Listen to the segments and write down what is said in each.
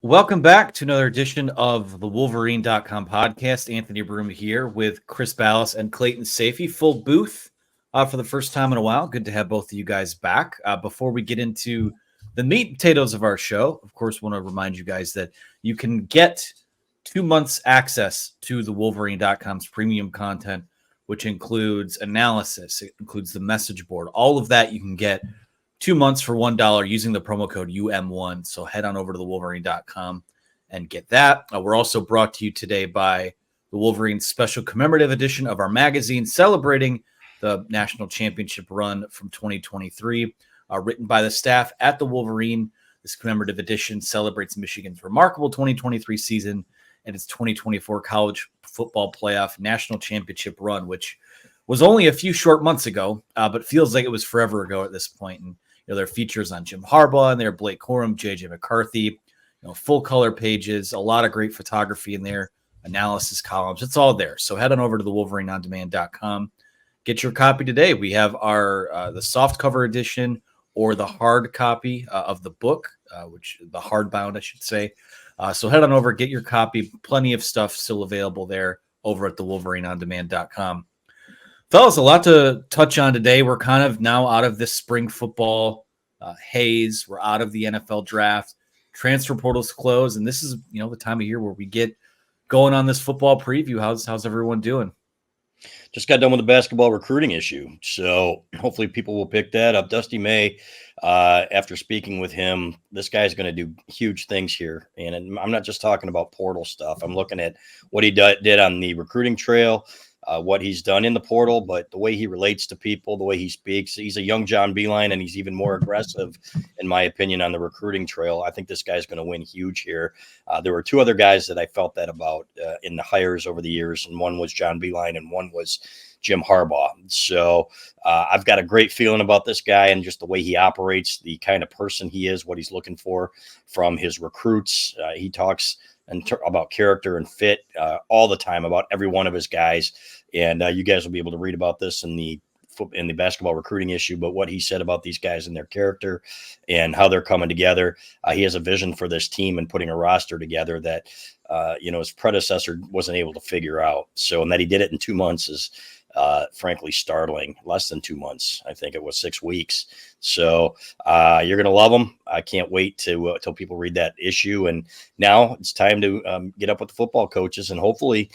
Welcome back to another edition of the Wolverine.com podcast. Anthony Broom here with Chris Balas and Clayton Safey. Full booth for the first time in a while. Good to have both of you guys back. Before we get into the meat and potatoes of our show, of course, want to remind you guys that you can get 2 months access to the Wolverine.com's premium content, which includes analysis. It includes the message board. All of that you can get 2 months for $1 using the promo code UM1. So head on over to the Wolverine.com and get that. We're also brought to you today by the Wolverine special commemorative edition of our magazine celebrating the national championship run from 2023, written by the staff at the Wolverine. This commemorative edition celebrates Michigan's remarkable 2023 season and its 2024 college football playoff national championship run, which was only a few short months ago, but feels like it was forever ago at this point. And there are features on Jim Harbaugh and there, Blake Corum, JJ McCarthy, full color pages, a lot of great photography in there, analysis columns. It's all there. So head on over to the WolverineOnDemand.com. Get your copy today. We have our the soft cover edition or the hard copy of the book, which the hardbound, I should say. So head on over, get your copy. Plenty of stuff still available there over at the WolverineOnDemand.com. Fellas, a lot to touch on today. We're kind of now out of this spring football haze. We're out of the NFL draft. Transfer portals close, and this is the time of year where we get going on this football preview. How's everyone doing? Just got done with the basketball recruiting issue, so hopefully people will pick that up. Dusty May, after speaking with him, this guy's going to do huge things here, and I'm not just talking about portal stuff. I'm looking at what he did on the recruiting trail. What he's done in the portal, but the way he relates to people, the way he speaks. He's a young John Beilein, and he's even more aggressive, in my opinion, on the recruiting trail. I think this guy's going to win huge here. There were two other guys that I felt that about in the hires over the years, and one was John Beilein, and one was Jim Harbaugh. So I've got a great feeling about this guy and just the way he operates, the kind of person he is, what he's looking for from his recruits. He talks about character and fit all the time about every one of his guys. And you guys will be able to read about this in the basketball recruiting issue, but what he said about these guys and their character and how they're coming together. He has a vision for this team and putting a roster together that, his predecessor wasn't able to figure out. So, and that he did it in 2 months is frankly startling. Less than 2 months. I think it was 6 weeks. So you're going to love them. I can't wait till people read that issue. And now it's time to get up with the football coaches and hopefully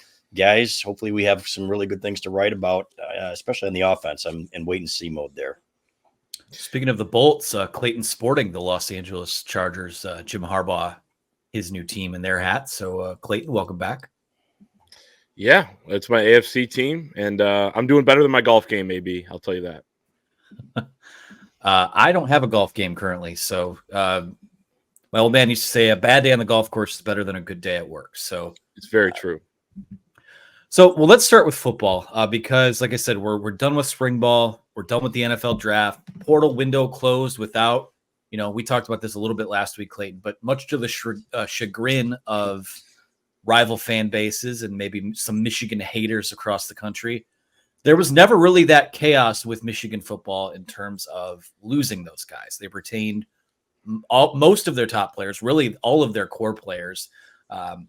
we have some really good things to write about, especially on the offense. I'm in wait and see mode there. Speaking of the Bolts, Clayton sporting the Los Angeles Chargers, Jim Harbaugh, his new team in their hat. So Clayton, welcome back. Yeah, it's my AFC team, and I'm doing better than my golf game, maybe. I'll tell you that. I don't have a golf game currently, so my old man used to say a bad day on the golf course is better than a good day at work. So it's very true. So, let's start with football because, like I said, we're done with spring ball. We're done with the NFL draft. Portal window closed without, we talked about this a little bit last week, Clayton, but much to the chagrin of rival fan bases and maybe some Michigan haters across the country, there was never really that chaos with Michigan football in terms of losing those guys. They retained most of their top players, really all of their core players.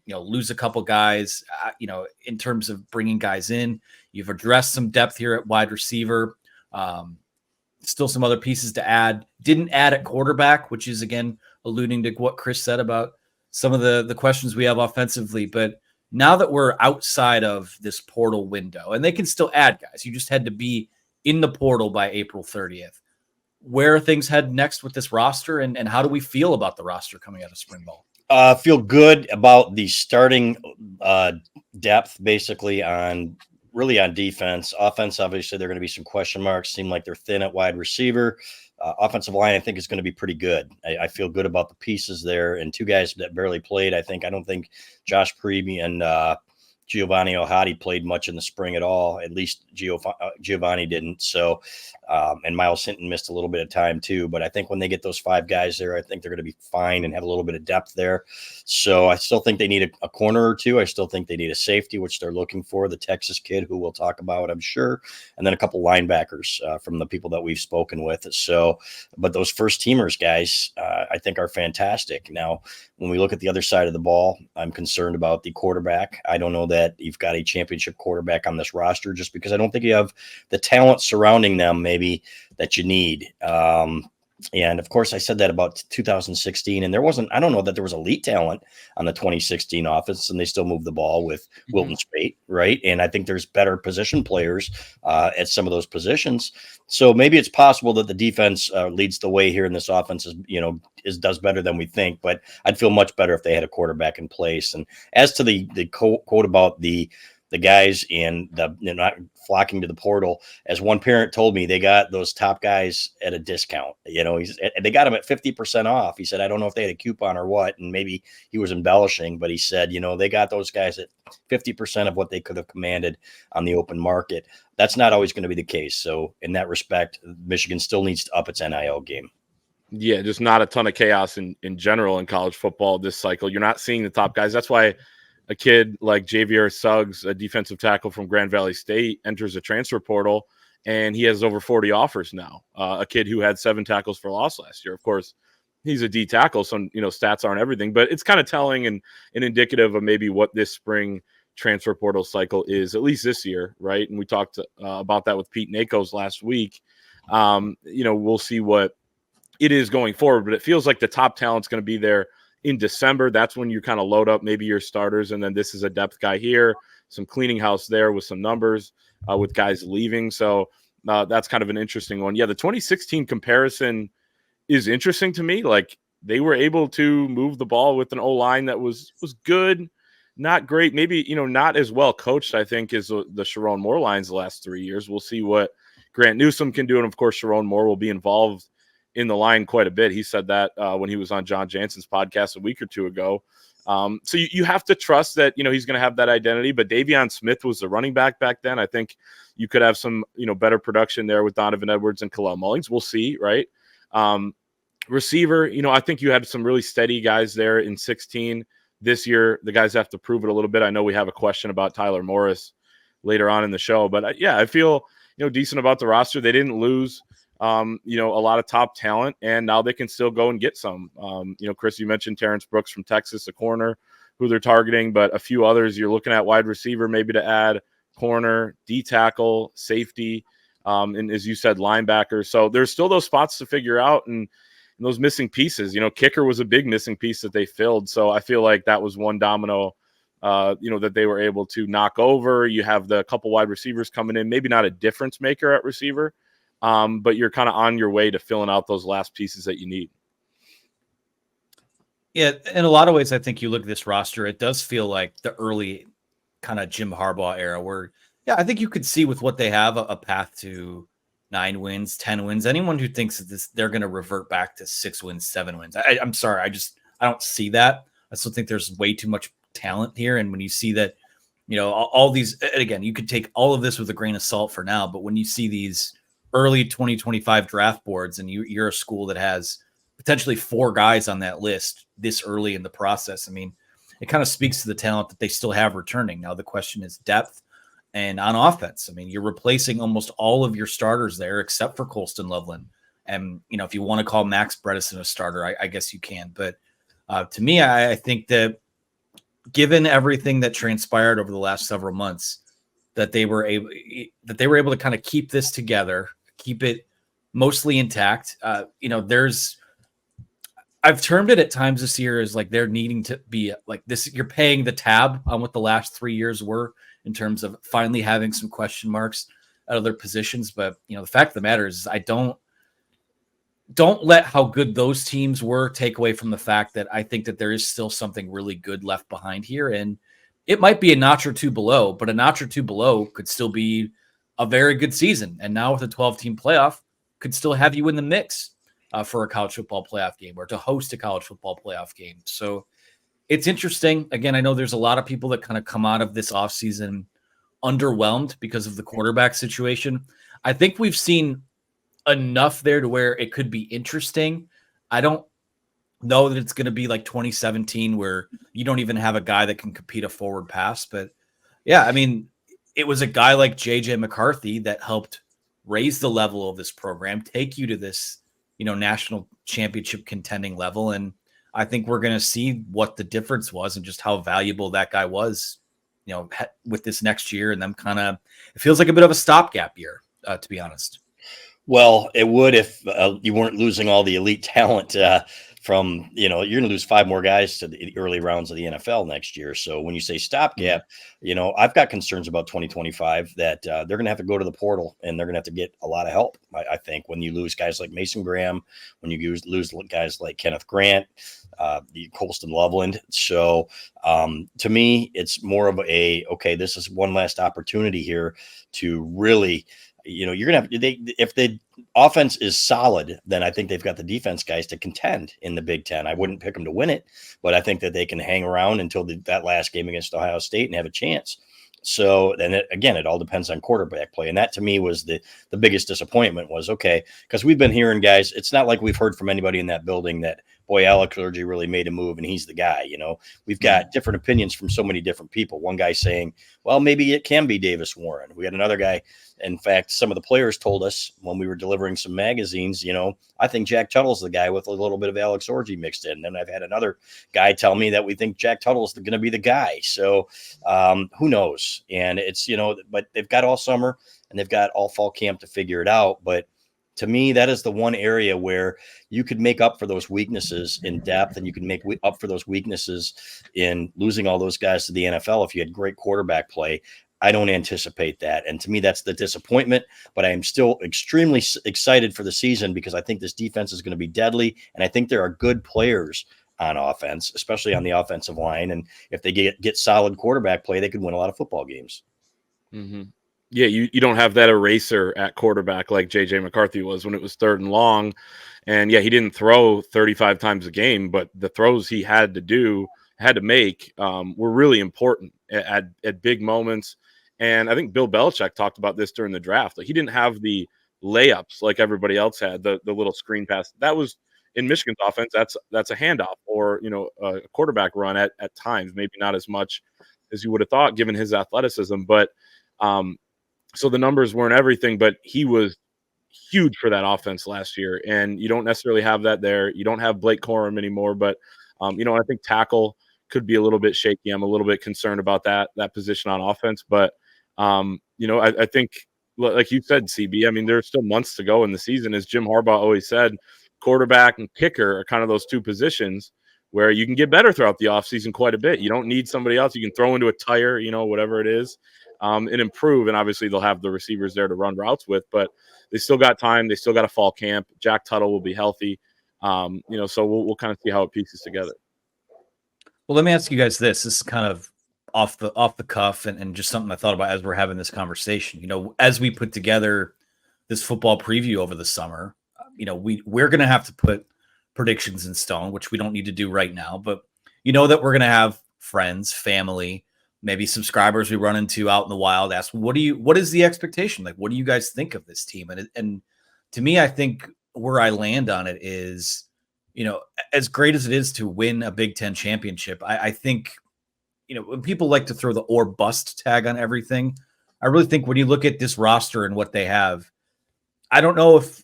Lose a couple guys, in terms of bringing guys in. You've addressed some depth here at wide receiver. Still some other pieces to add. Didn't add at quarterback, which is, again, alluding to what Chris said about some of the questions we have offensively. But now that we're outside of this portal window, and they can still add guys, you just had to be in the portal by April 30th. Where are things head next with this roster, and how do we feel about the roster coming out of spring ball? Feel good about the starting depth, basically on defense. Offense, obviously, there are going to be some question marks. Seem like they're thin at wide receiver. Offensive line, I think, is going to be pretty good. I feel good about the pieces there. And two guys that barely played, I don't think Josh Preby and Giovanni Ohadi played much in the spring at all. At least Giovanni didn't. So, and Miles Hinton missed a little bit of time too. But I think when they get those 5 guys there, I think they're going to be fine and have a little bit of depth there. So I still think they need a corner or two. I still think they need a safety, which they're looking for. The Texas kid, who we'll talk about, I'm sure, and then a couple linebackers from the people that we've spoken with. So, but those first teamers, guys, I think are fantastic. Now, when we look at the other side of the ball, I'm concerned about the quarterback. I don't know that you've got a championship quarterback on this roster, just because I don't think you have the talent surrounding them maybe that you need. And of course, I said that about 2016, and I don't know that there was elite talent on the 2016 offense, and they still moved the ball with Wilton Spate, right? And I think there's better position players at some of those positions. So maybe it's possible that the defense leads the way here in this offense does better than we think, but I'd feel much better if they had a quarterback in place. And as to the quote about the guys and they're not flocking to the portal, as one parent told me, they got those top guys at a discount. They got them at 50% off. He said, I don't know if they had a coupon or what, and maybe he was embellishing, but he said, they got those guys at 50% of what they could have commanded on the open market. That's not always going to be the case. So in that respect, Michigan still needs to up its NIL game. Yeah, just not a ton of chaos in general in college football this cycle. You're not seeing the top guys. That's why a kid like Javier Suggs, a defensive tackle from Grand Valley State, enters a transfer portal, and he has over 40 offers now. A kid who had 7 tackles for loss last year. Of course, he's a D tackle, so stats aren't everything, but it's kind of telling and indicative of maybe what this spring transfer portal cycle is, at least this year, right? And we talked about that with Pete Nakos last week. We'll see what it is going forward, but it feels like the top talent's going to be there in December. That's when you kind of load up maybe your starters, and then this is a depth guy here, some cleaning house there with some numbers with guys leaving. So that's kind of an interesting one. Yeah, the 2016 comparison is interesting to me. Like, they were able to move the ball with an O-line that was good, not great, maybe not as well coached, I think, as the Sharon Moore lines the last 3 years. We'll see what Grant Newsome can do, and of course Sharon Moore will be involved in the line quite a bit. He said that when he was on John Jansen's podcast a week or two ago. So you have to trust that, he's going to have that identity, but Davion Smith was the running back then. I think you could have some, better production there with Donovan Edwards and Kalel Mullings. We'll see, right? Receiver, I think you had some really steady guys there in 16. This year, the guys have to prove it a little bit. I know we have a question about Tyler Morris later on in the show, but I feel, decent about the roster. They didn't lose a lot of top talent, and now they can still go and get some. Chris, you mentioned Terrence Brooks from Texas, a corner who they're targeting, but a few others. You're looking at wide receiver, maybe to add corner, D tackle, safety, and as you said, linebacker. So there's still those spots to figure out, and those missing pieces. Kicker was a big missing piece that they filled. So I feel like that was one domino that they were able to knock over. You have the couple wide receivers coming in, maybe not a difference maker at receiver, but you're kind of on your way to filling out those last pieces that you need. Yeah, in a lot of ways, I think you look at this roster, it does feel like the early kind of Jim Harbaugh era where, I think you could see with what they have a path to 9 wins, 10 wins. Anyone who thinks that they're going to revert back to 6 wins, 7 wins. I'm sorry. I don't see that. I still think there's way too much talent here. And when you see that, all these, and again, you could take all of this with a grain of salt for now, but when you see these early 2025 draft boards and you're a school that has potentially 4 guys on that list this early in the process, I mean, it kind of speaks to the talent that they still have returning. Now the question is depth and on offense. I mean, you're replacing almost all of your starters there except for Colston Loveland. And, if you want to call Max Bredesen a starter, I guess you can. But to me, I think that given everything that transpired over the last several months, that they were able to kind of keep this together, keep it mostly intact. I've termed it at times this year as like they're needing to be like this. You're paying the tab on what the last 3 years were in terms of finally having some question marks at other positions. But, the fact of the matter is I don't let how good those teams were take away from the fact that I think that there is still something really good left behind here. And it might be a notch or two below, but a notch or two below could still be a very good season. And now with a 12-team playoff could still have you in the mix for a college football playoff game or to host a college football playoff game. So It's interesting. Again, I know there's a lot of people that kind of come out of this offseason underwhelmed because of the quarterback situation. I think we've seen enough there to where it could be interesting. I don't know that it's going to be like 2017 where you don't even have a guy that can compete a forward pass. But yeah, I mean, it was a guy like JJ McCarthy that helped raise the level of this program, take you to this, national championship contending level. And I think we're going to see what the difference was and just how valuable that guy was, with this next year. And them it feels like a bit of a stopgap year, to be honest. Well, it would if you weren't losing all the elite talent from, you're going to lose 5 more guys to the early rounds of the NFL next year. So when you say stopgap, I've got concerns about 2025 that they're going to have to go to the portal and they're going to have to get a lot of help. I think when you lose guys like Mason Graham, when you lose guys like Kenneth Grant, the Colston Loveland. So to me, it's more of okay, this is one last opportunity here to really, you're going to have, if the offense is solid, then I think they've got the defense guys to contend in the Big Ten. I wouldn't pick them to win it, but I think that they can hang around until that last game against Ohio State and have a chance. So then it all depends on quarterback play. And that to me was the biggest disappointment was, okay, because we've been hearing guys, it's not like we've heard from anybody in that building that, boy, Alec Clergy really made a move and he's the guy. We've got different opinions from so many different people. One guy saying, well, maybe it can be Davis Warren. We had another guy. In fact, some of the players told us when we were delivering some magazines, I think Jack Tuttle's the guy with a little bit of Alex Orji mixed in. And then I've had another guy tell me that we think Jack Tuttle's going to be the guy. So who knows? And it's, but they've got all summer and they've got all fall camp to figure it out. But to me, that is the one area where you could make up for those weaknesses in depth, and you can make up for those weaknesses in losing all those guys to the NFL if you had great quarterback play. I don't anticipate that. And to me, that's the disappointment. But I am still extremely excited for the season because I think this defense is going to be deadly. And I think there are good players on offense, especially on the offensive line. And if they get solid quarterback play, they could win a lot of football games. Mm-hmm. Yeah, you don't have that eraser at quarterback like J.J. McCarthy was when it was 3rd and long. And, yeah, he didn't throw 35 times a game, but the throws he had to make were really important at big moments. And I think Bill Belichick talked about this during the draft. Like, he didn't have the layups like everybody else had, the little screen pass. That was in Michigan's offense. That's a handoff or, a quarterback run at times, maybe not as much as you would have thought given his athleticism. But so the numbers weren't everything, but he was huge for that offense last year. And you don't necessarily have that there. You don't have Blake Corum anymore, but I think tackle could be a little bit shaky. I'm a little bit concerned about that position on offense, but I think like you said, CB, I mean, there's still months to go in the season. As Jim Harbaugh always said, quarterback and kicker are kind of those two positions where you can get better throughout the offseason quite a bit. You don't need somebody else. You can throw into a tire, whatever it is, and improve. And obviously they'll have the receivers there to run routes with, but they still got time. They still got a fall camp. Jack Tuttle will be healthy. So we'll kind of see how it pieces together. Well, let me ask you guys this. This is kind of off the cuff and just something I thought about as we're having this conversation. As we put together this football preview over the summer, we're going to have to put predictions in stone, which we don't need to do right now, but that we're going to have friends, family, maybe subscribers we run into out in the wild ask, what is the expectation? Like, what do you guys think of this team? And to me, I think where I land on it is, as great as it is to win a Big Ten championship, I think, when people like to throw the or bust tag on everything, I really think when you look at this roster and what they have, I don't know if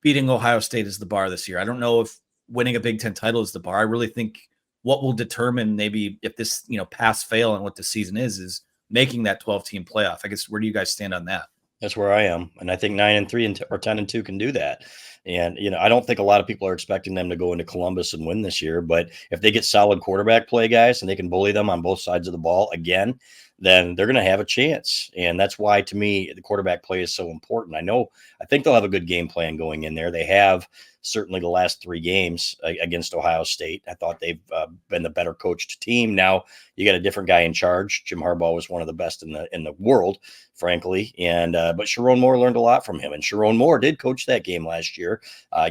beating Ohio State is the bar this year. I don't know if winning a Big Ten title is the bar. I really think what will determine maybe if this, pass fail and what the season is making that 12-team playoff. I guess, where do you guys stand on that? That's where I am. And I think 9-3 or 10-2 can do that. And, I don't think a lot of people are expecting them to go into Columbus and win this year, but if they get solid quarterback play, guys, and they can bully them on both sides of the ball again, then they're going to have a chance. And that's why, to me, the quarterback play is so important. I think they'll have a good game plan going in there. They have certainly the last 3 games against Ohio State. I thought they've been the better coached team. Now you got a different guy in charge. Jim Harbaugh was one of the best in the world, frankly. And but Sharon Moore learned a lot from him. And Sharon Moore did coach that game last year. year.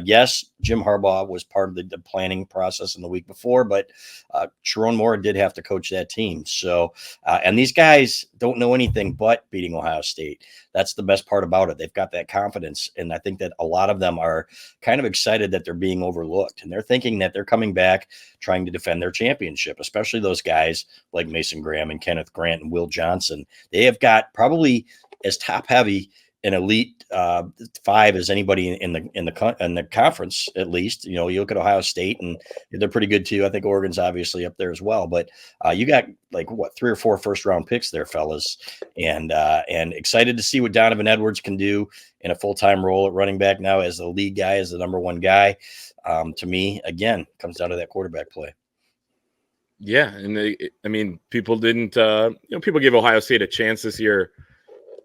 Yes, Jim Harbaugh was part of the planning process in the week before, but Sharon Moore did have to coach that team. So, and these guys don't know anything but beating Ohio State. That's the best part about it. They've got that confidence. And I think that a lot of them are kind of excited that they're being overlooked. And they're thinking that they're coming back trying to defend their championship, especially those guys like Mason Graham and Kenneth Grant and Will Johnson. They have got probably as top heavy an elite 5 as anybody in the conference, at least. You look at Ohio State and they're pretty good too. I think Oregon's obviously up there as well, but you got like 3 or 4 first round picks there, fellas, and excited to see what Donovan Edwards can do in a full-time role at running back now as the lead guy, as the number 1 guy. To me, again, comes down to that quarterback play. Yeah, and people didn't. People gave Ohio State a chance this year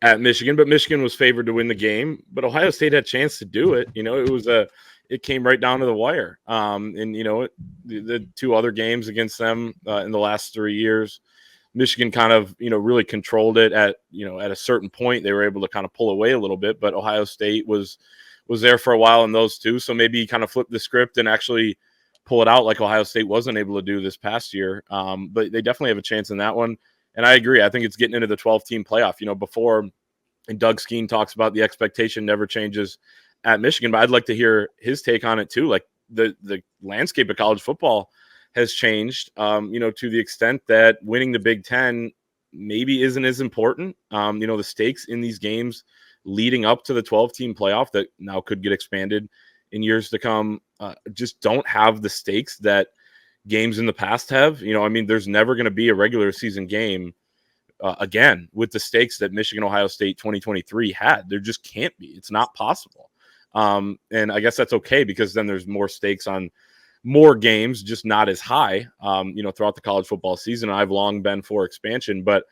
at Michigan, but Michigan was favored to win the game. But Ohio State had a chance to do it. It came right down to the wire. The 2 other games against them in the last 3 years, Michigan kind of really controlled it at a certain point. They were able to kind of pull away a little bit, but Ohio State was there for a while in those 2. So maybe kind of flip the script and actually pull it out like Ohio State wasn't able to do this past year. But they definitely have a chance in that one. And I agree. I think it's getting into the 12-team playoff. Before, and Doug Skeen talks about the expectation never changes at Michigan, but I'd like to hear his take on it too. Like the landscape of college football has changed, to the extent that winning the Big Ten maybe isn't as important. The stakes in these games leading up to the 12-team playoff that now could get expanded in years to come just don't have the stakes that games in the past have. There's never going to be a regular season game again with the stakes that Michigan Ohio State 2023 had. There just can't be. It's not possible. And I guess that's okay, because then there's more stakes on more games, just not as high, throughout the college football season. I've long been for expansion, but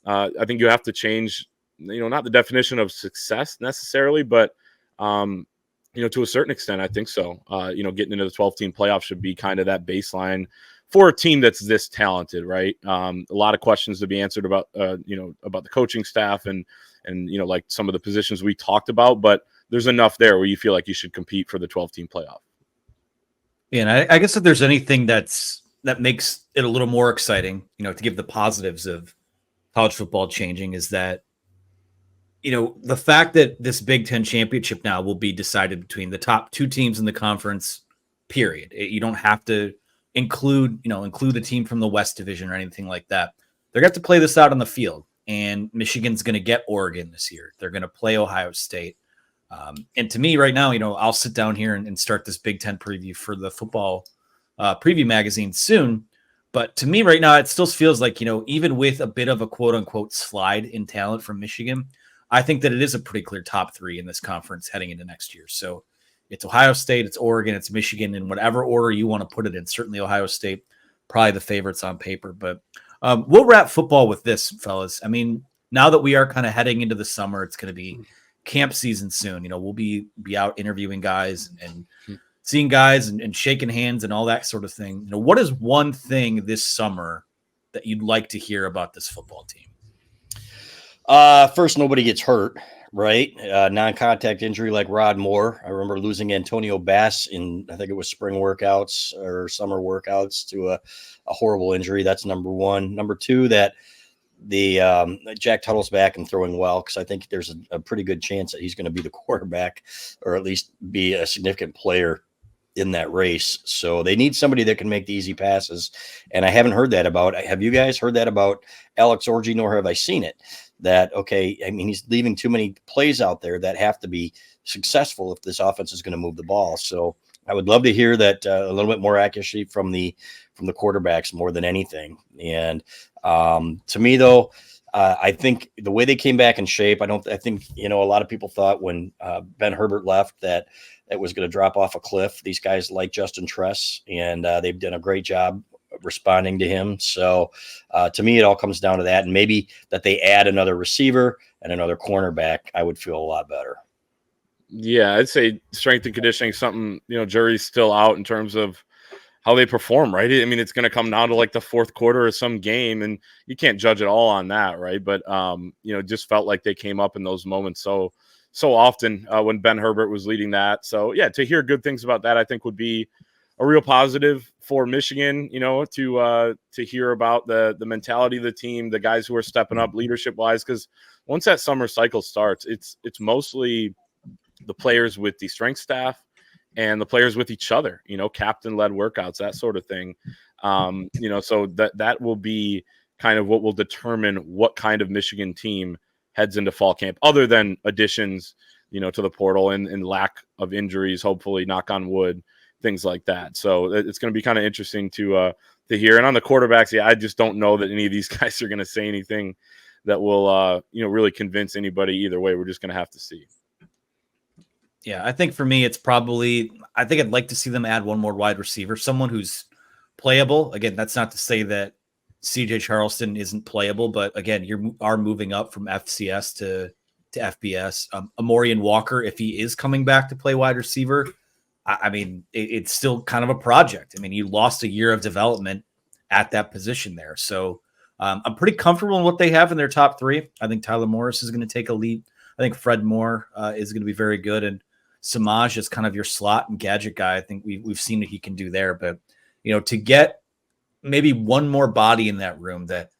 I think you have to change, not the definition of success necessarily, but to a certain extent, I think so. Getting into the 12-team playoff should be kind of that baseline for a team that's this talented, right? A lot of questions to be answered about, about the coaching staff and like some of the positions we talked about, but there's enough there where you feel like you should compete for the 12-team playoff. Yeah, and I guess if there's anything that makes it a little more exciting, to give the positives of college football changing, is that the fact that this Big Ten championship now will be decided between the top 2 teams in the conference, period. You don't have to include the team from the West Division or anything like that. They're going to have to play this out on the field, and Michigan's going to get Oregon this year. They're going to play Ohio State. And to me right now, I'll sit down here and start this Big Ten preview for the football preview magazine soon. But to me right now, it still feels like, even with a bit of a quote unquote slide in talent from Michigan, I think that it is a pretty clear top 3 in this conference heading into next year. So it's Ohio State, it's Oregon, it's Michigan, in whatever order you want to put it in. Certainly Ohio State, probably the favorites on paper. But we'll wrap football with this, fellas. Now that we are kind of heading into the summer, it's going to be camp season soon. We'll be out interviewing guys and seeing guys and shaking hands and all that sort of thing. What is one thing this summer that you'd like to hear about this football team? First, nobody gets hurt, right? Non-contact injury like Rod Moore. I remember losing Antonio Bass in, I think it was spring workouts or summer workouts, to a horrible injury. That's number 1. Number 2, that the Jack Tuttle's back and throwing well, because I think there's a pretty good chance that he's going to be the quarterback, or at least be a significant player in that race. So they need somebody that can make the easy passes. And I haven't heard that about. Have you guys heard that about Alex Orji? Nor have I seen it. That, okay, he's leaving too many plays out there that have to be successful if this offense is going to move the ball. So I would love to hear that a little bit more accuracy from the quarterbacks more than anything. And to me, though, I think the way they came back in shape, I think a lot of people thought when Ben Herbert left that it was going to drop off a cliff. These guys like Justin Tress, and they've done a great job responding to him. So to me, it all comes down to that. And maybe that they add another receiver and another cornerback, I would feel a lot better. Yeah, I'd say strength and conditioning, something, jury's still out in terms of how they perform, right? It's going to come down to like the fourth quarter of some game, and you can't judge it all on that, right? But, just felt like they came up in those moments so so often when Ben Herbert was leading that. So yeah, to hear good things about that, I think would be a real positive for Michigan, to hear about the mentality of the team, the guys who are stepping up leadership wise, because once that summer cycle starts, it's mostly the players with the strength staff and the players with each other, captain led workouts, that sort of thing. So that will be kind of what will determine what kind of Michigan team heads into fall camp, other than additions, to the portal and lack of injuries, hopefully, knock on wood, things like that. So it's going to be kind of interesting to hear. And on the quarterbacks, yeah, I just don't know that any of these guys are going to say anything that will, really convince anybody either way. We're just going to have to see. Yeah, I think for me, it's probably, I think I'd like to see them add one more wide receiver, someone who's playable. Again, that's not to say that CJ Charleston isn't playable, but again, you are moving up from FCS to FBS. Amorian Walker, if he is coming back to play wide receiver, I mean, it's still kind of a project. I mean, you lost a year of development at that position there. So I'm pretty comfortable in what they have in their top three. I think Tyler Morris is going to take a lead. I think Fred Moore is going to be very good. And Samaj is kind of your slot and gadget guy. I think we've seen what he can do there. But, to get maybe one more body in that room that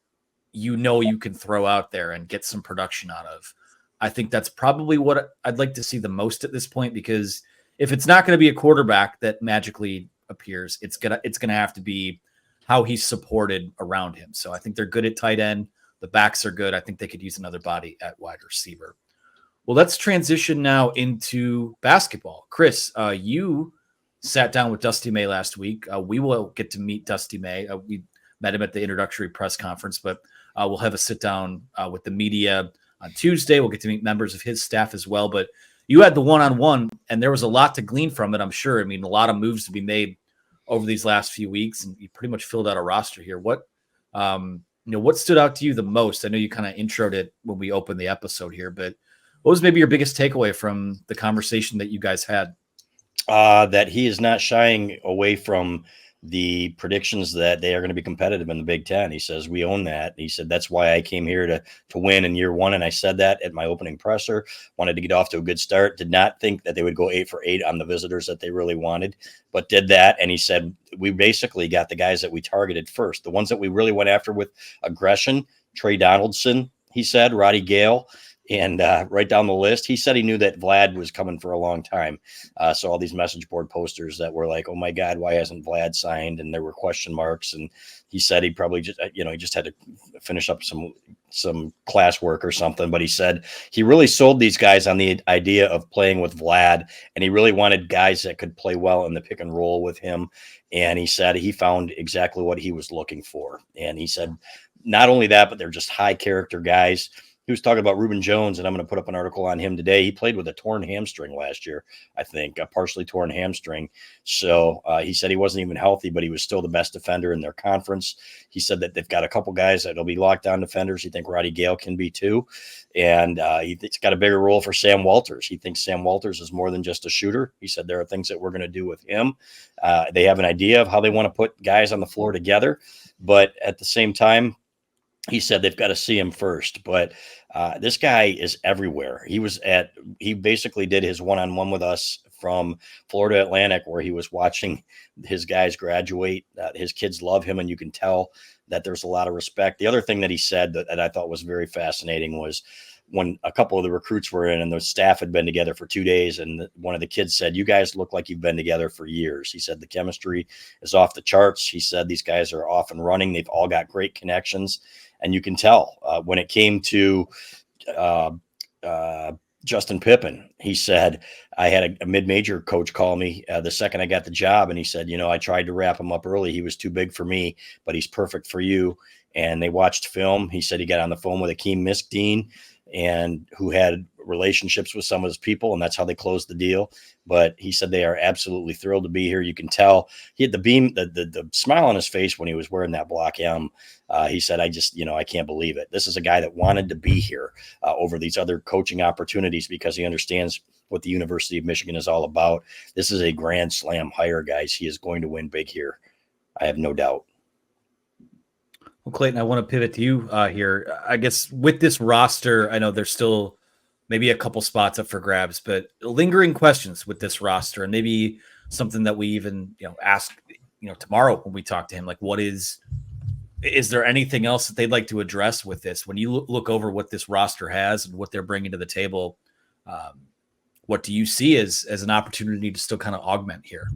you can throw out there and get some production out of, I think that's probably what I'd like to see the most at this point, because if it's not going to be a quarterback that magically appears, it's gonna have to be how he's supported around him. So I think they're good at tight end. The backs are good. I think they could use another body at wide receiver. Well, let's transition now into basketball. Chris, you sat down with Dusty May last week. We will get to meet Dusty May. We met him at the introductory press conference, but we'll have a sit down with the media on Tuesday. We'll get to meet members of his staff as well. But you had the one-on-one, and there was a lot to glean from it, I'm sure. I mean, a lot of moves to be made over these last few weeks, and you pretty much filled out a roster here. What stood out to you the most? I know you kind of introed it when we opened the episode here, but what was maybe your biggest takeaway from the conversation that you guys had? That he is not shying away from the predictions that they are going to be competitive in the Big Ten. He says, we own that. He said, that's why I came here to win in year one. And I said that at my opening presser, wanted to get off to a good start, did not think that they would go 8 for 8 on the visitors that they really wanted, but did that. And he said, we basically got the guys that we targeted first, the ones that we really went after with aggression. Trey Donaldson, he said, Roddy Gale, and right down the list. He said he knew that Vlad was coming for a long time. So all these message board posters that were like, oh my God, why hasn't Vlad signed? And there were question marks. And he said he probably just, he just had to finish up some classwork or something. But he said he really sold these guys on the idea of playing with Vlad. And he really wanted guys that could play well in the pick and roll with him. And he said he found exactly what he was looking for. And he said, not only that, but they're just high character guys. He was talking about Reuben Jones, and I'm going to put up an article on him today. He played with a torn hamstring last year, I think, a partially torn hamstring. So he said he wasn't even healthy, but he was still the best defender in their conference. He said that they've got a couple guys that will be lockdown defenders. He think Roddy Gale can be too. And he's got a bigger role for Sam Walters. He thinks Sam Walters is more than just a shooter. He said there are things that we're going to do with him. They have an idea of how they want to put guys on the floor together. But at the same time, he said they've got to see him first. But this guy is everywhere. He basically did his one-on-one with us from Florida Atlantic, where he was watching his guys graduate. His kids love him, and you can tell that there's a lot of respect. The other thing that he said that I thought was very fascinating was when a couple of the recruits were in and the staff had been together for 2 days, and one of the kids said, you guys look like you've been together for years. He said the chemistry is off the charts. He said these guys are off and running. They've all got great connections. And you can tell when it came to Justin Pippen, he said, I had a mid-major coach call me the second I got the job. And he said, I tried to wrap him up early. He was too big for me, but he's perfect for you. And they watched film. He said he got on the phone with Akeem Miskdeen, and who had relationships with some of his people, and that's how they closed the deal. But he said they are absolutely thrilled to be here. You can tell he had the smile on his face when he was wearing that Block M. He said, I can't believe it. This is a guy that wanted to be here over these other coaching opportunities because he understands what the University of Michigan is all about. This is a grand slam hire, guys. He is going to win big here. I have no doubt. Well, Clayton, I want to pivot to you here. I guess with this roster, I know there's still maybe a couple spots up for grabs, but lingering questions with this roster, and maybe something that we even ask tomorrow when we talk to him, like is there anything else that they'd like to address with this? When you look over what this roster has and what they're bringing to the table, what do you see as an opportunity to still kind of augment here?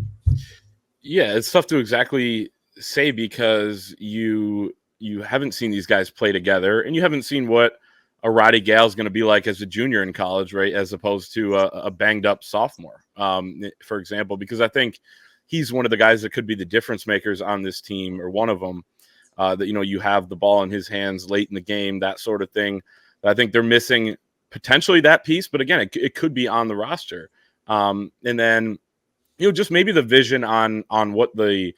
Yeah, it's tough to exactly say because you haven't seen these guys play together, and you haven't seen what a Roddy Gale is going to be like as a junior in college, right? As opposed to a banged up sophomore, for example, because I think he's one of the guys that could be the difference makers on this team, or one of them. That you have the ball in his hands late in the game, that sort of thing. I think they're missing potentially that piece, but again, it could be on the roster. And then just maybe the vision on what the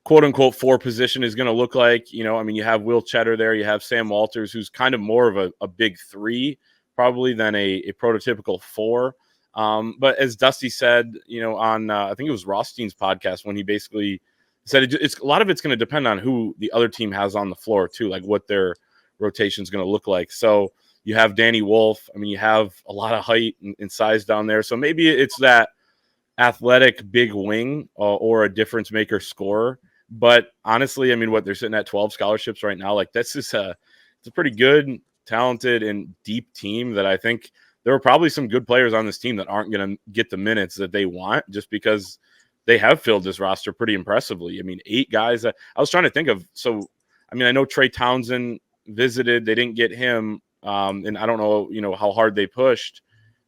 quote unquote 4 position is going to look like. You have Will Cheddar there, you have Sam Walters, who's kind of more of a big 3 probably than a prototypical 4. But as Dusty said, on I think it was Rothstein's podcast, when he basically said it's a lot of it's going to depend on who the other team has on the floor too, like what their rotation is going to look like. So you have Danny Wolf. You have a lot of height and size down there. So maybe it's that athletic big wing or a difference maker scorer. But honestly, what they're sitting at 12 scholarships right now, like it's a pretty good, talented, and deep team that I think there are probably some good players on this team that aren't going to get the minutes that they want just because they have filled this roster pretty impressively. 8 guys. I was trying to think of. So, I know Trey Townsend visited. They didn't get him, and I don't know, how hard they pushed.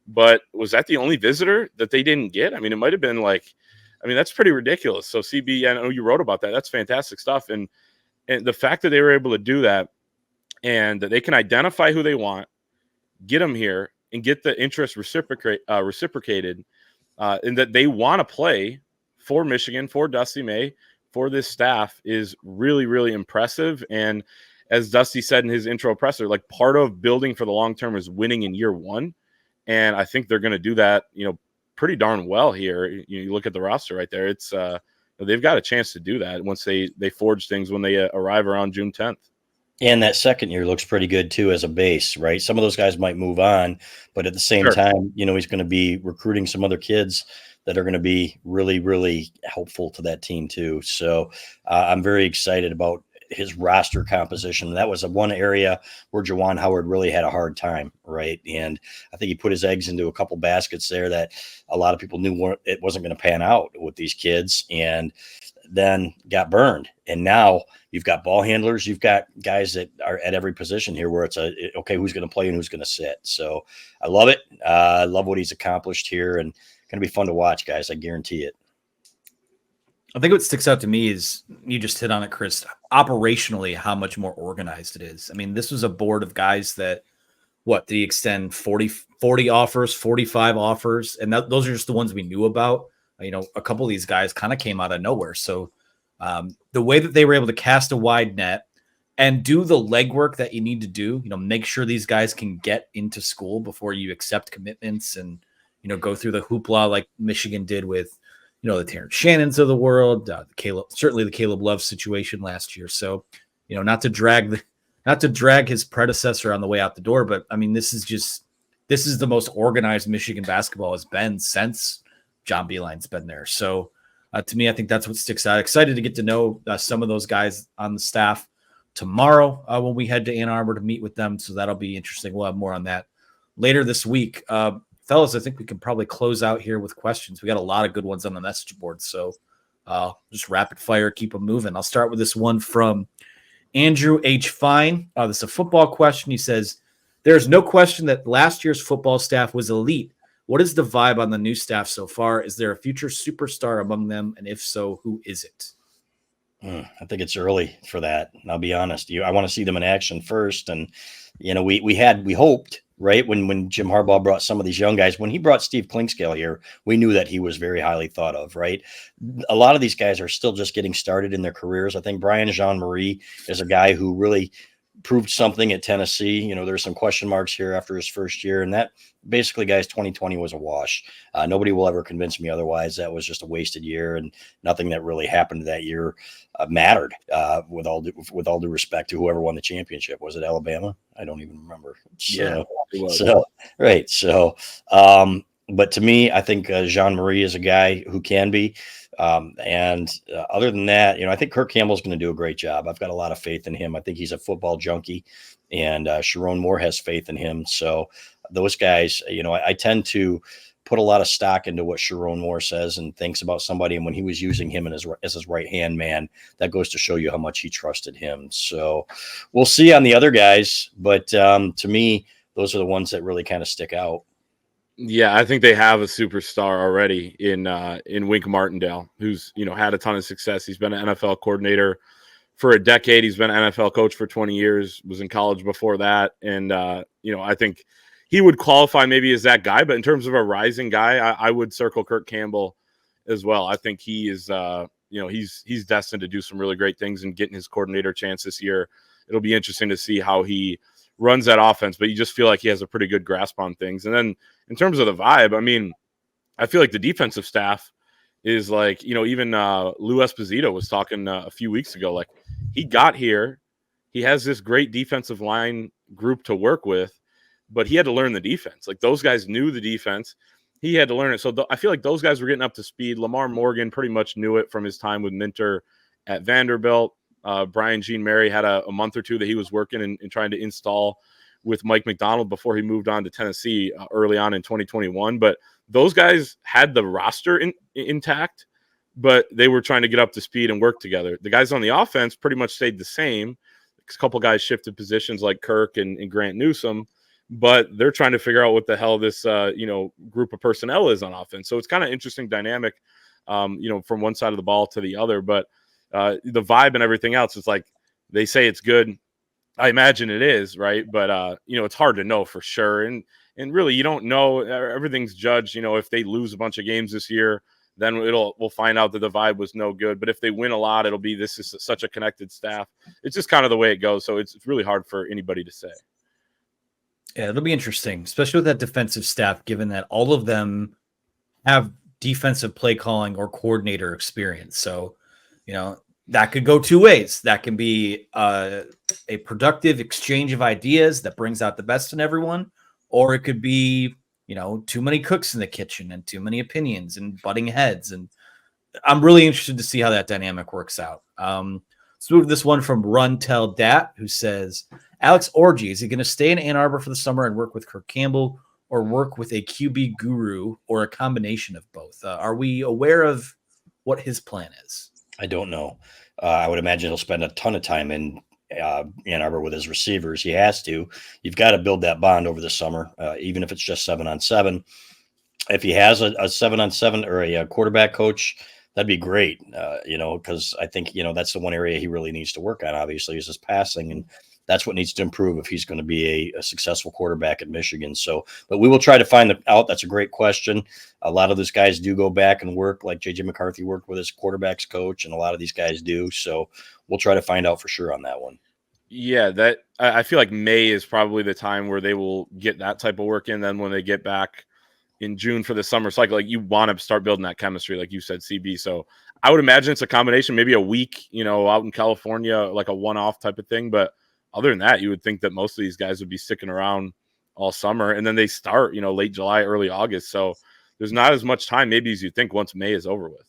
But was that the only visitor that they didn't get? It might have been like, that's pretty ridiculous. So, CB, I know you wrote about that. That's fantastic stuff. And the fact that they were able to do that, and that they can identify who they want, get them here, and get the interest reciprocated, and that they want to play for Michigan, for Dusty May, for this staff is really, really impressive. And as Dusty said in his intro presser, like part of building for the long term is winning in year 1. And I think they're going to do that, pretty darn well here. You look at the roster right there. It's they've got a chance to do that once they forge things when they arrive around June 10th. And that second year looks pretty good too as a base, right? Some of those guys might move on, but at the same time, he's going to be recruiting some other kids that are going to be really, really helpful to that team too. So I'm very excited about his roster composition. That was one area where Juwan Howard really had a hard time, right? And I think he put his eggs into a couple baskets there that a lot of people knew it wasn't going to pan out with these kids, and then got burned. And now you've got ball handlers, you've got guys that are at every position here where it's okay, who's going to play and who's going to sit. So I love it. I love what he's accomplished here, and going to be fun to watch, guys. I guarantee it. I think what sticks out to me is, you just hit on it, Chris, operationally, how much more organized it is. This was a board of guys that, did he extend 40 offers, 45 offers? And those are just the ones we knew about. A couple of these guys kind of came out of nowhere. So the way that they were able to cast a wide net and do the legwork that you need to do, make sure these guys can get into school before you accept commitments and, go through the hoopla like Michigan did with, the Terrence Shannons of the world, certainly the Caleb Love situation last year. So, not to drag his predecessor on the way out the door, but this is the most organized Michigan basketball has been since John Beilein's been there. So to me, I think that's what sticks out. Excited to get to know some of those guys on the staff tomorrow when we head to Ann Arbor to meet with them. So that'll be interesting. We'll have more on that later this week. Fellas, I think we can probably close out here with questions. We got a lot of good ones on the message board. So just rapid fire, keep them moving. I'll start with this one from Andrew H. Fine. This is a football question. He says, there's no question that last year's football staff was elite. What is the vibe on the new staff so far? Is there a future superstar among them? And if so, who is it? I think it's early for that. And I'll be honest. I want to see them in action first. And, we hoped, right, when Jim Harbaugh brought some of these young guys, when he brought Steve Klinkscale here, we knew that he was very highly thought of, right? A lot of these guys are still just getting started in their careers. I think Brian Jean-Marie is a guy who really proved something at Tennessee. You know, there's some question marks here after his first year, and that basically, guys, 2020 was a wash. Nobody will ever convince me otherwise. That was just a wasted year, and nothing that really happened that year mattered. With all due respect to whoever won the championship, was it Alabama? I don't even remember. Yeah, it was. So right. So, but to me, I think Jean-Marie is a guy who can be. Other than that, you know, I think Kirk Campbell's going to do a great job. I've got a lot of faith in him. I think he's a football junkie, and Sharon Moore has faith in him. So those guys, you know, I tend to put a lot of stock into what Sharon Moore says and thinks about somebody. And when he was using him as his right-hand man, that goes to show you how much he trusted him. So we'll see on the other guys. But to me, those are the ones that really kind of stick out. Yeah, I think they have a superstar already in Wink Martindale, who's, you know, had a ton of success. He's been an NFL coordinator for a decade. He's been an NFL coach for 20 years, was in college before that. And, you know, I think he would qualify maybe as that guy. But in terms of a rising guy, I would circle Kirk Campbell as well. I think he is, you know, he's destined to do some really great things and getting his coordinator chance this year. It'll be interesting to see how he runs that offense, but you just feel like he has a pretty good grasp on things. And then in terms of the vibe, I mean, I feel like the defensive staff is like, you know, even Lou Esposito was talking a few weeks ago, like he got here, he has this great defensive line group to work with, but he had to learn the defense. Like those guys knew the defense. He had to learn it. So I feel like those guys were getting up to speed. Lamar Morgan pretty much knew it from his time with Minter at Vanderbilt. Brian Jean Mary had a month or two that he was working and trying to install with Mike McDonald before he moved on to Tennessee early on in 2021. But those guys had the roster intact, but they were trying to get up to speed and work together. The guys on the offense pretty much stayed the same. A couple guys shifted positions like Kirk and Grant Newsome, but they're trying to figure out what the hell this you know, group of personnel is on offense. So it's kind of interesting dynamic, you know, from one side of the ball to the other. But the vibe and everything else is like they say it's good. I imagine it is, right? But you know, it's hard to know for sure. And really, you don't know. Everything's judged. You know, if they lose a bunch of games this year, then we'll find out that the vibe was no good. But if they win a lot, it'll be this is such a connected staff. It's just kind of the way it goes. So it's really hard for anybody to say. Yeah, it'll be interesting, especially with that defensive staff, given that all of them have defensive play calling or coordinator experience. So, you know, that could go two ways. That can be a productive exchange of ideas that brings out the best in everyone, or it could be, you know, too many cooks in the kitchen and too many opinions and butting heads. And I'm really interested to see how that dynamic works out. Let's move this one from Run Tell Dat, who says, Alex Orgy, is he going to stay in Ann Arbor for the summer and work with Kirk Campbell, or work with a QB guru, or a combination of both? Are we aware of what his plan is? I don't know. I would imagine he'll spend a ton of time in Ann Arbor with his receivers. He has to. You've got to build that bond over the summer, even if it's just 7-on-7. If he has a 7-on-7 or a quarterback coach, that'd be great. You know, because I think, you know, that's the one area he really needs to work on, obviously, is his passing. And that's what needs to improve if he's going to be a successful quarterback at Michigan. So, but we will try to find out. That's a great question. A lot of those guys do go back and work, like J.J. McCarthy worked with his quarterbacks coach, and a lot of these guys do. So we'll try to find out for sure on that one. Yeah, that I feel like May is probably the time where they will get that type of work in. Then when they get back in June for the summer cycle, like you want to start building that chemistry, like you said, CB. So I would imagine it's a combination, maybe a week, you know, out in California, like a one-off type of thing. But other than that, you would think that most of these guys would be sticking around all summer, and then they start, you know, late July, early August. So there's not as much time maybe as you think once May is over with.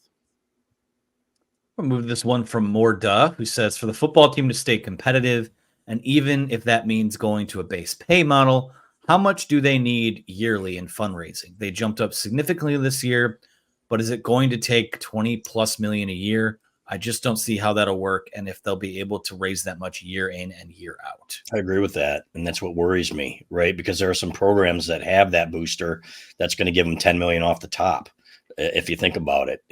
We'll move this one from More Duh, who says, for the football team to stay competitive, and even if that means going to a base pay model, how much do they need yearly in fundraising? They jumped up significantly this year, but is it going to take 20 plus million a year? I just don't see how that'll work, and if they'll be able to raise that much year in and year out. I agree with that, and that's what worries me, right? Because there are some programs that have that booster that's going to give them 10 million off the top, if you think about it.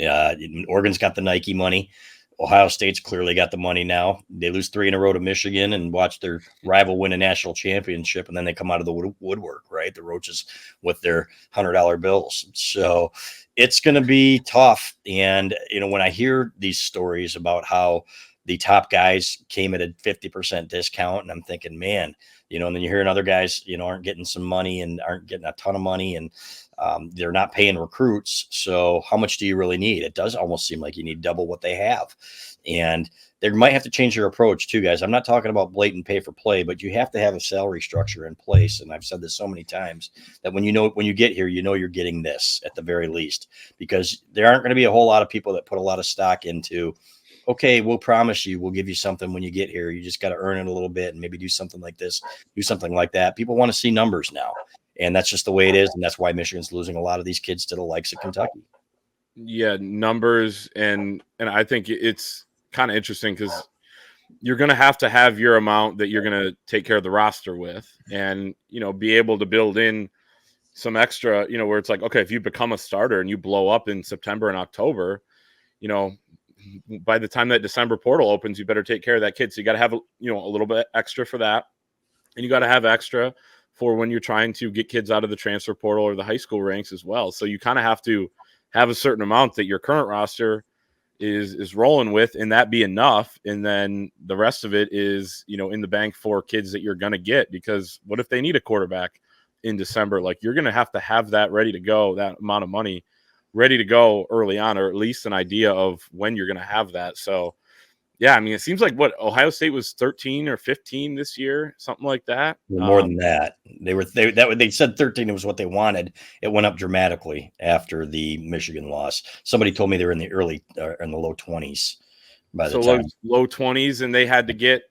Oregon's got the Nike money. Ohio State's clearly got the money now. They lose 3 in a row to Michigan and watch their rival win a national championship, and then they come out of the woodwork, right? The Roaches with their $100 bills. So it's going to be tough. And, you know, when I hear these stories about how the top guys came at a 50% discount. And I'm thinking, man, and then you're hearing other guys, aren't getting some money and aren't getting a ton of money, and they're not paying recruits. So how much do you really need? It does almost seem like you need double what they have. And they might have to change your approach too, guys. I'm not talking about blatant pay for play, but you have to have a salary structure in place. And I've said this so many times that when you get here, you're getting this at the very least, because there aren't going to be a whole lot of people that put a lot of stock into, okay, we'll promise you, we'll give you something when you get here. You just got to earn it a little bit and maybe do something like this, do something like that. People want to see numbers now. And that's just the way it is. And that's why Michigan's losing a lot of these kids to the likes of Kentucky. Yeah, numbers. And I think it's kind of interesting because you're going to have your amount that you're going to take care of the roster with, and, be able to build in some extra, where it's like, okay, if you become a starter and you blow up in September and October, by the time that December portal opens, you better take care of that kid. So you got to have, a little bit extra for that. And you got to have extra for when you're trying to get kids out of the transfer portal or the high school ranks as well. So you kind of have to have a certain amount that your current roster is rolling with, and that be enough. And then the rest of it is, in the bank for kids that you're going to get, because what if they need a quarterback in December? Like, you're going to have that ready to go, that amount of money ready to go early on, or at least an idea of when you're going to have that. So yeah, I mean, it seems like Ohio State was 13 or 15 this year, something like that. More than that. They said 13 was what they wanted. It went up dramatically after the Michigan loss. Somebody told me they were in the low 20s by the time. Low 20s, and they had to get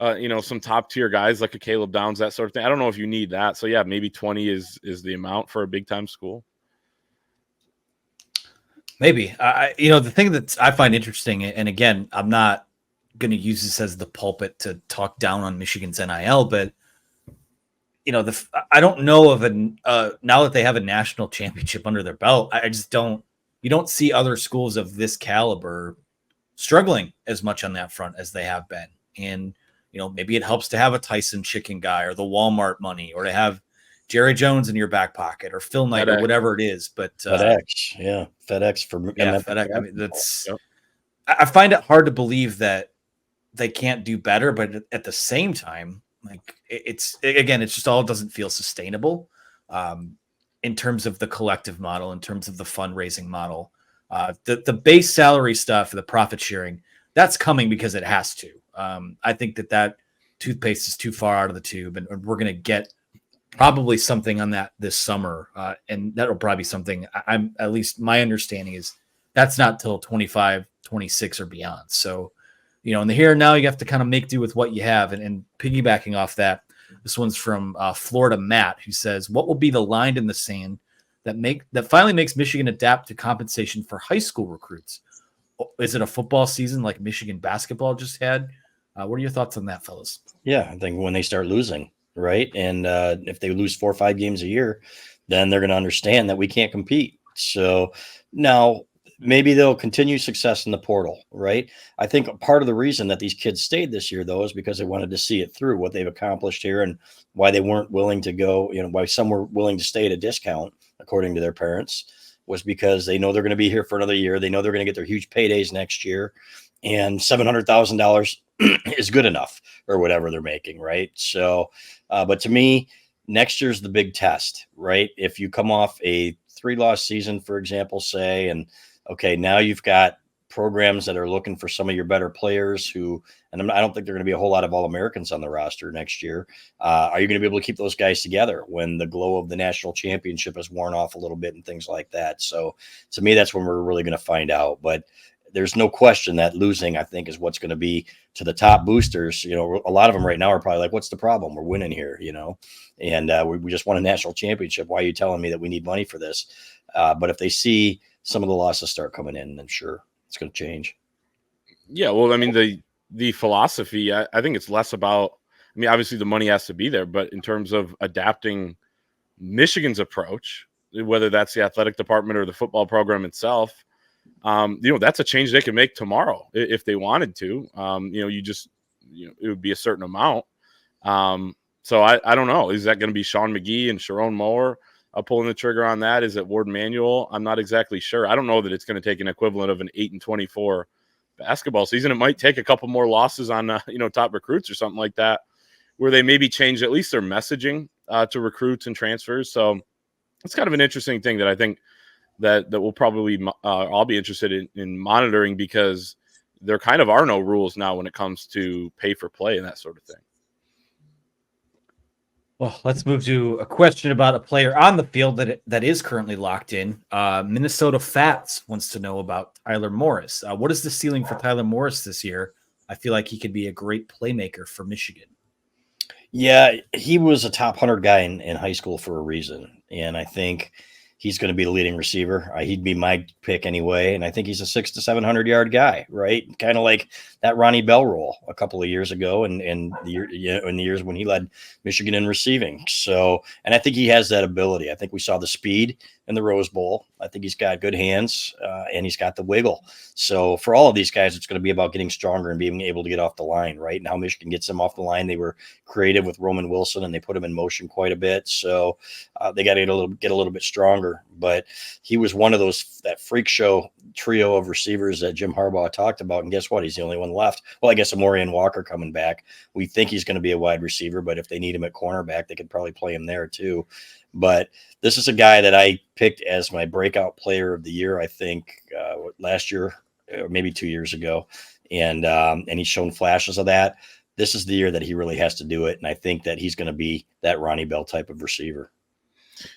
some top tier guys like a Caleb Downs, that sort of thing. I don't know if you need that. So yeah, maybe 20 is the amount for a big time school. Maybe. The thing that I find interesting, and again, I'm not going to use this as the pulpit to talk down on Michigan's NIL, but I don't know of now that they have a national championship under their belt, I just don't. You don't see other schools of this caliber struggling as much on that front as they have been, and maybe it helps to have a Tyson Chicken guy or the Walmart money, or to have Jerry Jones in your back pocket, or Phil Knight, or whatever it is. But FedEx for FedEx. I mean, that's. Yep. I find it hard to believe that they can't do better, but at the same time, like it's just all doesn't feel sustainable in terms of the collective model, in terms of the fundraising model, the base salary stuff, the profit sharing. That's coming because it has to. I think that toothpaste is too far out of the tube, and we're going to get probably something on that this summer, and that'll probably be something. I'm at least my understanding is that's not till 25, 26 or beyond. So, in the here and now, you have to kind of make do with what you have. And piggybacking off that, this one's from Florida Matt, who says, "What will be the line in the sand that finally makes Michigan adapt to compensation for high school recruits? Is it a football season like Michigan basketball just had? What are your thoughts on that, fellas?" Yeah, I think when they start losing. Right. And if they lose 4 or 5 games a year, then they're going to understand that we can't compete. So now maybe they'll continue success in the portal. Right. I think part of the reason that these kids stayed this year, though, is because they wanted to see it through, what they've accomplished here, and why they weren't willing to go, why some were willing to stay at a discount, according to their parents, was because they know they're going to be here for another year. They know they're going to get their huge paydays next year. And $700,000 is good enough, or whatever they're making, right? So, but to me, next year's the big test, right? If you come off a 3-loss season, for example, say, and okay, now you've got programs that are looking for some of your better players who, and I don't think there are going to be a whole lot of All-Americans on the roster next year. Are you going to be able to keep those guys together when the glow of the national championship has worn off a little bit and things like that? So to me, that's when we're really going to find out. But there's no question that losing, I think, is what's going to be to the top boosters. A lot of them right now are probably like, what's the problem? We're winning here, and we just won a national championship. Why are you telling me that we need money for this? But if they see some of the losses start coming in, then sure, it's going to change. Yeah. Well, I mean, the philosophy, I think it's less about, I mean, obviously the money has to be there, but in terms of adapting Michigan's approach, whether that's the athletic department or the football program itself, that's a change they can make tomorrow if they wanted to. It would be a certain amount. So I don't know. Is that going to be Sean McGee and Sharon Moore pulling the trigger on that? Is it Ward Manuel? I'm not exactly sure. I don't know that it's going to take an equivalent of an 8-24 basketball season. It might take a couple more losses on top recruits or something like that, where they maybe change at least their messaging to recruits and transfers. So it's kind of an interesting thing that I think that we'll probably all be interested in monitoring, because there kind of are no rules now when it comes to pay for play and that sort of thing. Well, let's move to a question about a player on the field that is currently locked in. Minnesota Fats wants to know about Tyler Morris. What is the ceiling for Tyler Morris this year? I feel like he could be a great playmaker for Michigan. Yeah, he was a top 100 guy in high school for a reason. And I think he's going to be the leading receiver. He'd be my pick anyway. And I think he's a 600 to 700 yard guy, right? Kind of like that Ronnie Bell role a couple of years ago, and in the years when he led Michigan in receiving. So, and I think he has that ability. I think we saw the speed in the Rose Bowl. I think he's got good hands, and he's got the wiggle. So for all of these guys, it's going to be about getting stronger and being able to get off the line, right? And how Michigan gets them off the line. They were creative with Roman Wilson, and they put him in motion quite a bit. So they got to get a little bit stronger. But he was one of that freak show trio of receivers that Jim Harbaugh talked about. And guess what? He's the only one left. Well, I guess Amorian Walker coming back. We think he's going to be a wide receiver, but if they need him at cornerback, they could probably play him there too. But this is a guy that I picked as my breakout player of the year, I think, last year or maybe 2 years ago. And he's shown flashes of that. This is the year that he really has to do it. And I think that he's going to be that Ronnie Bell type of receiver.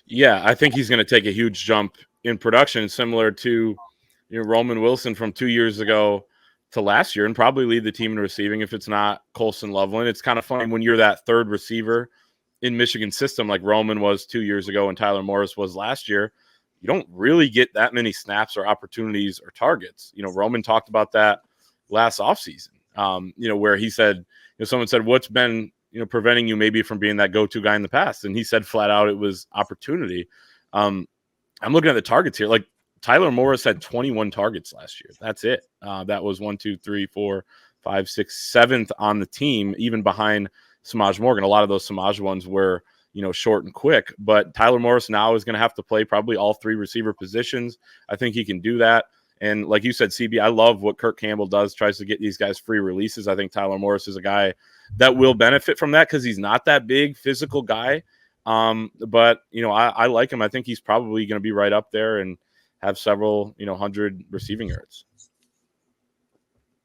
Yeah, I think he's going to take a huge jump in production, similar to Roman Wilson from 2 years ago to last year, and probably lead the team in receiving if it's not Colson Loveland. It's kind of funny when you're that third receiver in Michigan's system, like Roman was 2 years ago and Tyler Morris was last year. You don't really get that many snaps or opportunities or targets. Roman talked about that last offseason, where he said, someone said, what's been preventing you maybe from being that go-to guy in the past? And he said flat out it was opportunity. I'm looking at the targets here. Like Tyler Morris had 21 targets last year. That's it. That was 1, 2, 3, 4, 5, 6, 7th on the team, even behind Samaj Morgan. A lot of those Samaj ones were, short and quick. But Tyler Morris now is going to have to play probably all three receiver positions. I think he can do that. And like you said, CB, I love what Kirk Campbell does, tries to get these guys free releases. I think Tyler Morris is a guy that will benefit from that because he's not that big physical guy. But, I like him. I think he's probably going to be right up there and have several, 100 receiving yards.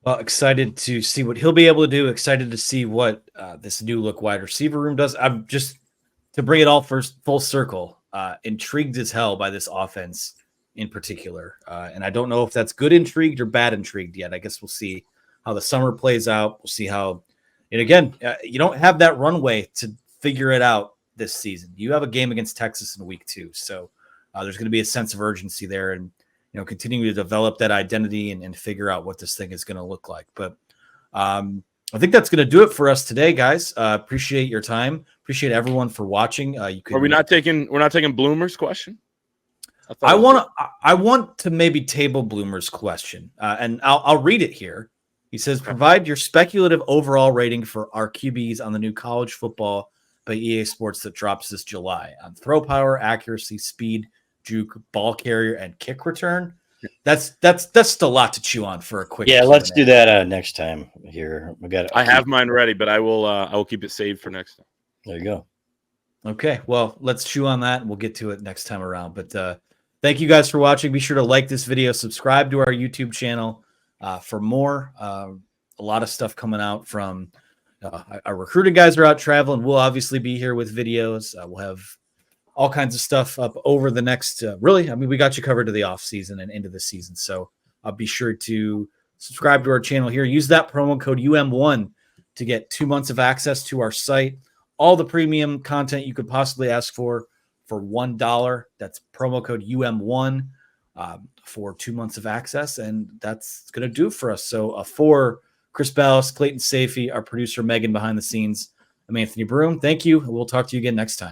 Well, excited to see what he'll be able to do. Excited to see what this new look wide receiver room does. I'm just, to bring it all full circle, intrigued as hell by this offense in particular. And I don't know if that's good intrigued or bad intrigued yet. I guess we'll see how the summer plays out. We'll see how, and again, you don't have that runway to figure it out this season. You have a game against Texas in week 2. So there's going to be a sense of urgency there, and continuing to develop that identity and figure out what this thing is going to look like. But I think that's going to do it for us today, guys. Appreciate your time. Appreciate everyone for watching. We're not taking Bloomer's question? I want to maybe table Bloomer's question, and I'll read it here. He says, provide your speculative overall rating for our QBs on the new college football by EA Sports that drops this July on throw power, accuracy, speed, juke, ball carrier, and kick return. That's just a lot to chew on for a quick. Yeah, let's do that next time. Here, I have mine ready, but I will keep it saved for next time. There you go. Okay, well, let's chew on that, and we'll get to it next time around. But thank you guys for watching. Be sure to like this video, subscribe to our YouTube channel for more. A lot of stuff coming out from our recruiting guys are out traveling. We'll obviously be here with videos. We'll have all kinds of stuff up over the next, we got you covered to the off season and into the season. So be sure to subscribe to our channel here. Use that promo code UM1 to get 2 months of access to our site. All the premium content you could possibly ask for $1. That's promo code UM1 for 2 months of access. And that's going to do it for us. So for Chris Balas, Clayton Safey, our producer, Megan behind the scenes, I'm Anthony Broom. Thank you. We'll talk to you again next time.